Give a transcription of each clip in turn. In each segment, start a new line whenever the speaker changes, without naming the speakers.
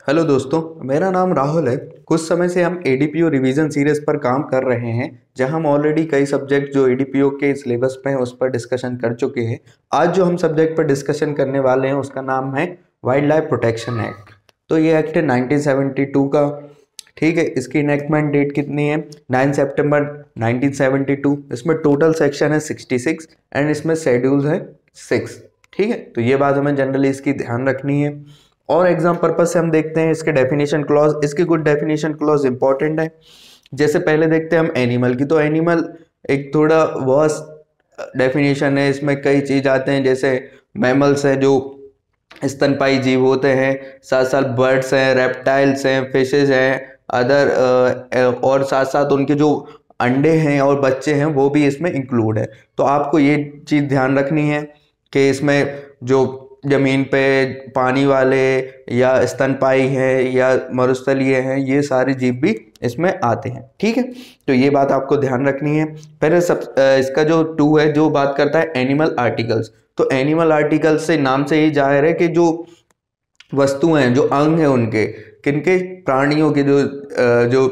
Hello दोस्तों, मेरा नाम राहुल है। कुछ समय से हम एडीपीओ रिवीजन सीरीज पर काम कर रहे हैं, जहां हम ऑलरेडी कई सब्जेक्ट जो एडीपीओ के सिलेबस में है उस पर डिस्कशन कर चुके हैं। आज जो हम सब्जेक्ट पर डिस्कशन करने वाले हैं उसका नाम है वाइल्ड लाइफ प्रोटेक्शन एक्ट। तो ये एक्ट है 1972 का। ठीक है, इसकी इनेक्टमेंट डेट कितनी है? 9 सितंबर 1972। इसमें टोटल सेक्शन है 66 एंड इसमें शेड्यूल है 6। ठीक है, तो ये बात हमें जनरली इसकी ध्यान रखनी है। और एग्जाम पर्पज से हम देखते हैं इसके डेफिनेशन क्लॉज। इसके कुछ डेफिनेशन क्लॉज इंपॉर्टेंट है। जैसे पहले देखते हैं हम एनिमल की। तो एनिमल एक थोड़ा वर्स्ट डेफिनेशन है। इसमें कई चीज आते हैं, जैसे मैमल्स है जो स्तनपाई जीव होते हैं, साथ साथ बर्ड्स हैं, रेप्टाइल्स हैं, फिशेज हैं, अदर और साथ साथ उनके जो अंडे हैं और बच्चे हैं वो भी इसमें इंक्लूड है। तो आपको ये चीज़ ध्यान रखनी है कि इसमें जो जमीन पे पानी वाले या स्तनपाई हैं या मरुस्थलीय हैं, ये सारे जीव भी इसमें आते हैं। ठीक है, तो ये बात आपको ध्यान रखनी है। पहले इसका जो 2 है जो बात करता है एनिमल आर्टिकल्स। तो एनिमल आर्टिकल से नाम से ही जाहिर है कि जो वस्तुएं हैं, जो अंग हैं उनके, किनके, प्राणियों के जो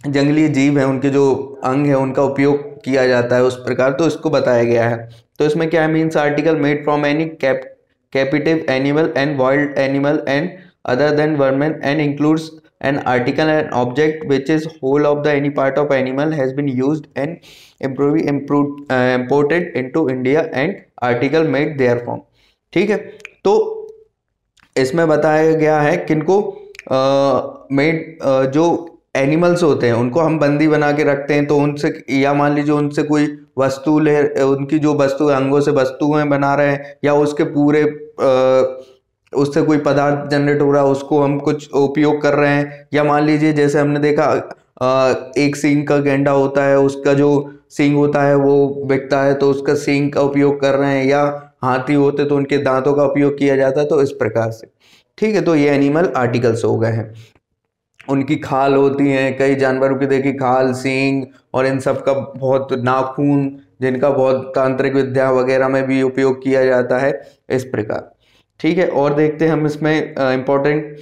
जंगली जीव हैं उनके जो अंग है उनका उपयोग किया जाता है उस प्रकार। तो इसको बताया गया है। तो इसमें क्या means article made from any captive animal and wild animal and other than vermin and includes an article and object which is whole of the any part of animal has been used and imported into India and article made therefrom। ठीक है, तो इसमें बताया गया है किनको made जो animals होते हैं उनको हम बंदी बना के रखते हैं। तो उनसे, या मान लीजिए उनसे कोई वस्तु ले, उनकी जो वस्तु अंगों से वस्तुएं बना रहे हैं, या उसके पूरे उससे कोई पदार्थ जनरेट हो रहा है उसको हम कुछ उपयोग कर रहे हैं। या मान लीजिए जैसे हमने देखा एक सींग का गेंडा होता है, उसका जो सींग होता है वो बिकता है, तो उसका सींग का उपयोग कर रहे हैं। या हाथी होते तो उनके दांतों का उपयोग किया जाता है। तो इस प्रकार से, ठीक है, तो ये एनिमल आर्टिकल्स हो गए हैं। उनकी खाल होती हैं, कई जानवरों की देखी खाल, सींग और इन सब का बहुत, नाखून जिनका बहुत तांत्रिक विद्या वगैरह में भी उपयोग किया जाता है, इस प्रकार। ठीक है, और देखते हैं हम इसमें इम्पोर्टेंट,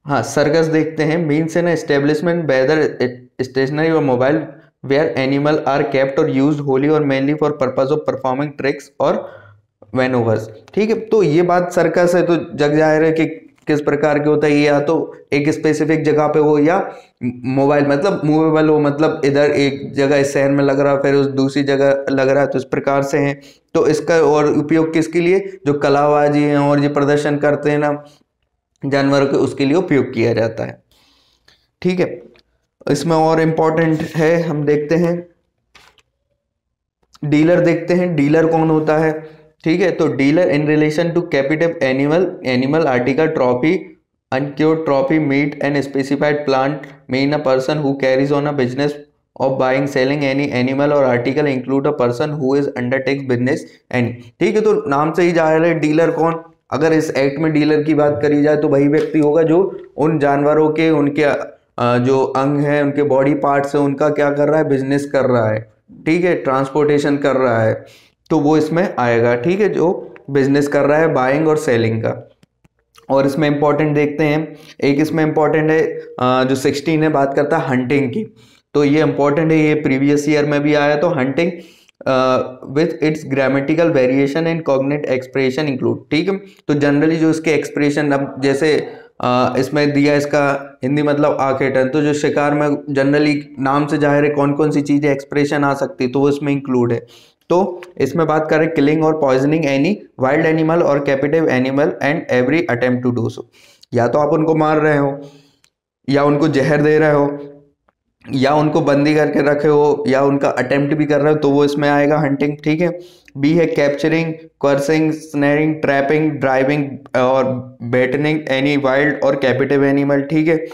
हाँ, सर्कस देखते हैं। Means an establishment whether stationary और mobile where animal are kept और यूज्ड होली और mainly for purpose of performing tricks और वेनोवर्स। ठीक है, तो ये बात सर्कस है तो जग जाहिर है कि किस प्रकार के होता है। ये या तो एक स्पेसिफिक जगह पे हो या मोबाइल, मतलब मूवेबल हो, मतलब इधर एक जगह इस शहर में लग रहा है फिर उस दूसरी जगह लग रहा है, तो इस प्रकार से है। तो इसका और उपयोग किसके लिए? जो कलाबाजी हैं और ये प्रदर्शन करते हैं ना जानवरों के, उसके लिए उपयोग किया जाता है। ठीक है, इसमें और इम्पोर्टेंट है, हम देखते हैं डीलर। देखते हैं डीलर कौन होता है। ठीक है, तो dealer in relation to captive animal article trophy uncured trophy meat and specified plant mean a person who carries on a business of buying selling any animal और article include a person who is undertakes business any. ठीक है, तो नाम से ही जाहिर है dealer कौन। अगर इस एक्ट में डीलर की बात करी जाए तो वही व्यक्ति होगा जो उन जानवरों के, उनके जो अंग है, उनके बॉडी पार्ट्स है, उनका क्या कर रहा है? बिजनेस कर रहा है। ठीक है, ट्रांसपोर्टेशन कर रहा है, तो वो इसमें आएगा। ठीक है, जो बिजनेस कर रहा है बाइंग और सेलिंग का। और इसमें इंपॉर्टेंट देखते हैं, एक इसमें इंपॉर्टेंट है जो 16 है, बात करता है हंटिंग की। तो ये इंपॉर्टेंट है, ये प्रीवियस ईयर में भी आया। तो hunting with its grammatical variation and cognate expression include. ठीक है, तो जनरली जो इसके एक्सप्रेशन, अब जैसे इसमें दिया इसका हिंदी मतलब आखेटन, तो जो शिकार में जनरली नाम से जाहिर है कौन कौन सी चीजें एक्सप्रेशन आ सकती, तो वो इसमें इंक्लूड है। तो इसमें बात करें किलिंग और पॉइजनिंग एनी वाइल्ड एनिमल और captive animal and every attempt to do so. या तो आप उनको मार रहे हो, या उनको जहर दे रहे हो, या उनको बंदी करके रखे हो, या उनका अटेम्प्ट भी कर रहे हो, तो वो इसमें आएगा हंटिंग। ठीक है, बी है कैप्चरिंग, कर्सिंग, स्नैरिंग, ट्रैपिंग, ड्राइविंग और बैटनिंग एनी वाइल्ड और कैपिटिव एनिमल। ठीक है,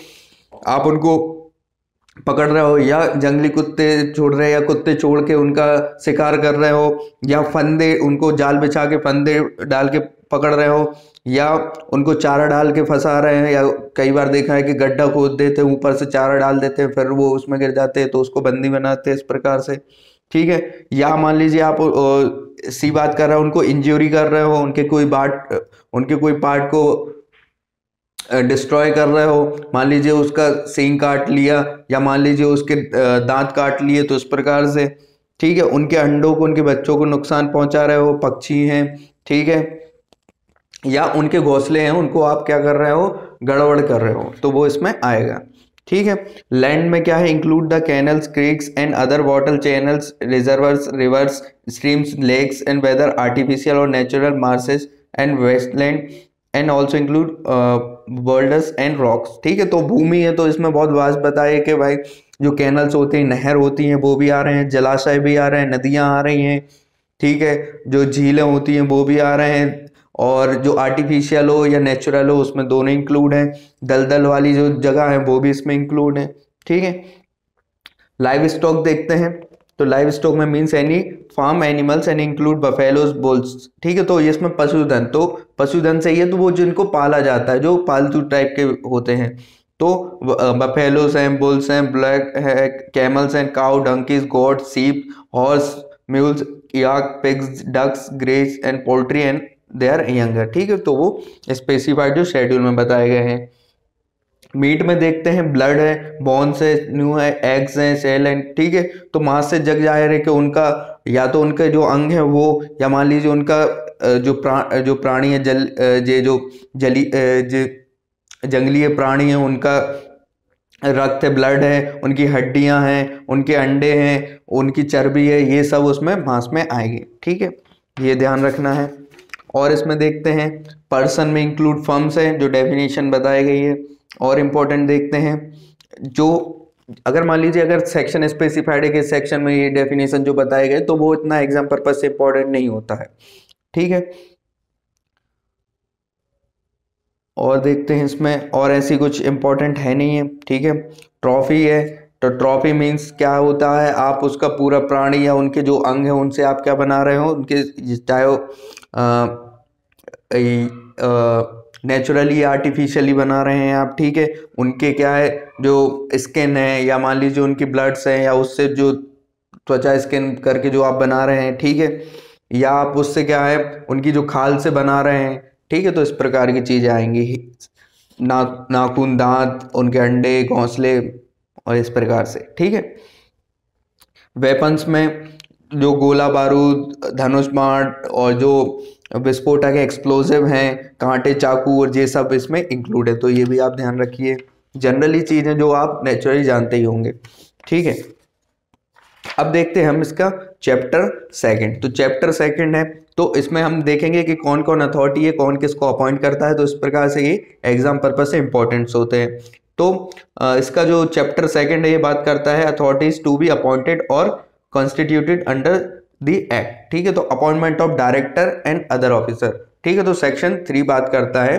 आप उनको पकड़ रहे हो, या जंगली कुत्ते छोड़ रहे हो, या कुत्ते छोड़ के उनका शिकार कर रहे हो, या फंदे, उनको जाल बिछा के फंदे डाल के पकड़ रहे हो, या उनको चारा डाल के फंसा रहे हैं, या कई बार देखा है कि गड्ढा खोद देते हैं, ऊपर से चारा डाल देते हैं, फिर वो उसमें गिर जाते हैं, तो उसको बंदी बनाते हैं, इस प्रकार से। ठीक है, या मान लीजिए आप सी बात कर रहे हो, उनको इंजरी कर रहे हो, उनके कोई पार्ट को डिस्ट्रॉय कर रहे हो, मान लीजिए उसका सींग काट लिया या मान लीजिए उसके दांत काट लिए, तो इस प्रकार से, ठीक है, उनके अंडों को, उनके बच्चों को नुकसान पहुंचा रहे हो, पक्षी हैं, ठीक है, या उनके घोंसले हैं, उनको आप क्या कर रहे हो, गड़बड़ कर रहे हो, तो वो इसमें आएगा। ठीक है। लैंड में क्या है, include the canals, creeks and other water channels, reservoirs, rivers, streams, lakes and whether artificial और natural marshes and wasteland and also include boulders and rocks. ठीक है, तो भूमि है तो इसमें बहुत वास्ट बताए कि भाई जो कैनल्स होते हैं, नहर होती हैं, वो भी आ रहे हैं, जलाशय भी आ रहे हैं, नदियां आ रही हैं, ठीक है, जो झीलें होती हैं वो भी आ रहे हैं, और जो आर्टिफिशियल हो या नेचुरल हो उसमें दोनों इंक्लूड हैं, दलदल वाली जो जगह है वो भी इसमें इंक्लूड है। ठीक है। लाइव स्टॉक देखते हैं, तो लाइव स्टॉक में means any farm animals and include buffaloes, bulls. ठीक है, तो ये इसमें पशुधन, तो पशुधन से ये तो वो जिनको पाला जाता है, जो पालतू टाइप के होते हैं, तो बफेलोज हैं, बुल्स हैं, ब्लैक है, कैमल्स हैं, cow, donkeys, goat, sheep, horse, mules, yak, pigs, ducks, grace and poultry and they are younger. ठीक है, तो वो स्पेसिफाइड जो शेड्यूल में बताए गए हैं। मीट में देखते हैं, ब्लड है, बोन्स है, न्यू है, एग्स हैं, सेल हैं। ठीक है, तो मांस से जग जाहिर है कि उनका या तो उनके जो अंग है वो, या मान लीजिए उनका जो प्राणी है, जो जली जंगली प्राणी है, उनका रक्त है, ब्लड है, उनकी हड्डियां हैं, उनके अंडे हैं, उनकी चर्बी है, ये सब उसमें मांस में आएगी। ठीक है, ये ध्यान रखना है। और इसमें देखते हैं, पर्सन में इंक्लूड फर्म्स है, जो डेफिनेशन बताई गई है। और इम्पोर्टेंट देखते हैं, जो अगर मान लीजिए अगर सेक्शन स्पेसिफाइड है कि सेक्शन में ये डेफिनेशन जो बताए गए, तो वो इतना एग्जाम पर्पज से इंपॉर्टेंट नहीं होता है। ठीक है, और देखते हैं इसमें, और ऐसी कुछ इंपॉर्टेंट है नहीं है। ठीक है, ट्रॉफी है, तो ट्रॉफी मीन्स क्या होता है, आप उसका पूरा प्राणी या उनके जो अंग है उनसे आप क्या बना रहे हो, उनके चाहे नेचुरली आर्टिफिशियली बना रहे हैं आप। ठीक है, उनके क्या है, जो स्किन है, या मान लीजिए उनकी ब्लड्स हैं, या उससे जो त्वचा स्किन करके जो आप बना रहे हैं। ठीक है, या आप उससे क्या है, उनकी जो खाल से बना रहे हैं। ठीक है, तो इस प्रकार की चीजें आएंगी, नाखून, दांत, उनके अंडे, घोंसले, और इस प्रकार से। ठीक है, वेपन्स में जो गोला बारूद, धनुष बाण और जो विस्फोटक एक्सप्लोसिव हैं, कांटे, चाकू, और ये सब इसमें इंक्लूड है, तो ये भी आप ध्यान रखिए। जनरली चीजें जो आप नेचुरली जानते ही होंगे। ठीक है, अब देखते हैं हम इसका चैप्टर सेकंड। तो चैप्टर सेकंड है, तो इसमें हम देखेंगे कि कौन कौन अथॉरिटी है, कौन किसको अपॉइंट करता है, तो इस प्रकार से ये एग्जाम पर्पज से इंपॉर्टेंट्स होते हैं। तो इसका जो चैप्टर सेकंड है ये बात करता है अथॉरिटीज टू बी अपॉइंटेड और कॉन्स्टिट्यूटेड अंडर द एक्ट। ठीक है, तो appointment of director and other officer. ठीक है, तो सेक्शन 3 बात करता है,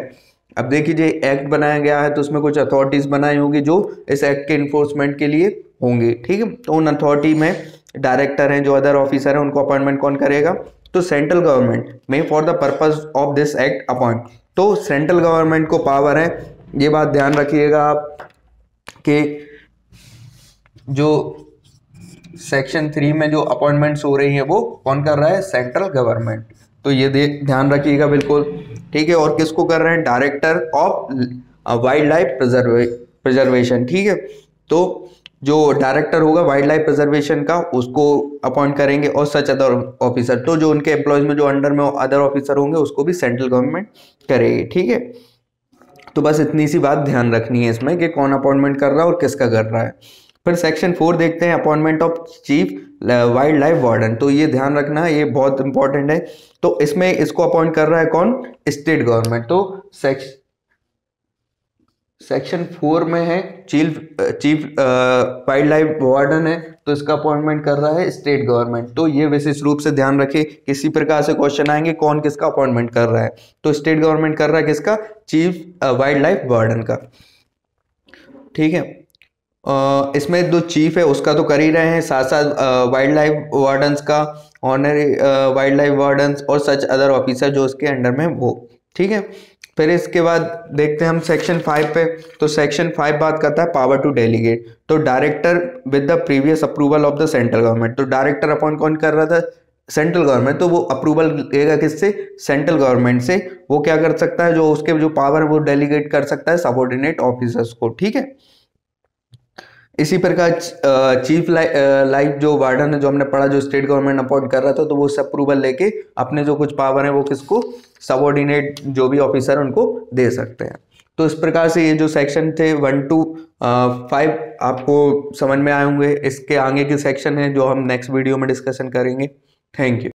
अब देखिए एक्ट बनाया गया है तो उसमें कुछ अथॉरिटीज बनाई होंगी जो इस एक्ट के इन्फोर्समेंट के लिए होंगी। ठीक है, तो उन अथॉरिटी में डायरेक्टर हैं, जो अदर ऑफिसर हैं, उनको अपॉइंटमेंट कौन करेगा, तो सेंट्रल गवर्नमेंट में for the purpose of this act appoint. तो सेंट्रल गवर्नमेंट को पावर है, ये बात ध्यान रखिएगा आप कि जो सेक्शन 3 में जो अपॉइंटमेंट्स हो रही है वो कौन कर रहा है, सेंट्रल गवर्नमेंट। तो ये ध्यान रखिएगा बिल्कुल। ठीक है, और किसको कर रहे हैं, director of wild life preservation. ठीक है, तो जो डायरेक्टर होगा वाइल्ड लाइफ प्रिजर्वेशन का, उसको अपॉइंट करेंगे, और सच अदर ऑफिसर, तो जो उनके एम्प्लॉयज में जो अंडर में अदर ऑफिसर होंगे उसको भी सेंट्रल गवर्नमेंट करेगी। ठीक है, तो बस इतनी सी बात ध्यान रखनी है इसमें कि कौन अपॉइंटमेंट कर रहा है और किसका कर रहा है। फिर सेक्शन 4 देखते हैं, appointment of chief wild life warden. तो ये ध्यान रखना, ये बहुत इंपॉर्टेंट है। तो इसमें इसको अपॉइंट कर रहा है कौन, स्टेट गवर्नमेंट। तो सेक्शन 4 में है चीफ वाइल्ड लाइफ वार्डन है, तो इसका अपॉइंटमेंट कर रहा है स्टेट गवर्नमेंट। तो ये विशेष रूप से ध्यान रखें, किसी प्रकार से क्वेश्चन आएंगे कौन किसका अपॉइंटमेंट कर रहा है, तो स्टेट गवर्नमेंट कर रहा है किसका, चीफ वाइल्ड लाइफ वार्डन का। ठीक है, इसमें जो चीफ है उसका तो कर ही रहे हैं, साथ साथ वाइल्ड लाइफ वार्डन्स का, ऑनरी वाइल्ड लाइफ वार्डन्स और सच अदर ऑफिसर जो उसके अंडर में वो। ठीक है, फिर इसके बाद देखते हैं हम सेक्शन 5 पे। तो सेक्शन 5 बात करता है पावर टू डेलीगेट। तो director with the previous approval of the central government. तो डायरेक्टर अपॉइंट कौन कर रहा था, सेंट्रल गवर्नमेंट, तो वो अप्रूवल लेगा किससे? सेंट्रल गवर्नमेंट से। वो क्या कर सकता है, जो उसके जो पावर है वो डेलीगेट कर सकता है सबऑर्डिनेट ऑफिसर्स को, ठीक है। इसी प्रकार चीफ लाइफ जो वार्डन है, जो हमने पढ़ा, जो स्टेट गवर्नमेंट अपॉइंट कर रहा था, तो वो उससे अप्रूवल लेके अपने जो कुछ पावर है वो किसको? सबऑर्डिनेट जो भी ऑफिसर उनको दे सकते हैं। तो इस प्रकार से ये जो सेक्शन थे 1 to 5 आपको समझ में आए होंगे। इसके आगे के सेक्शन है जो हम नेक्स्ट वीडियो में डिस्कशन करेंगे। Thank you.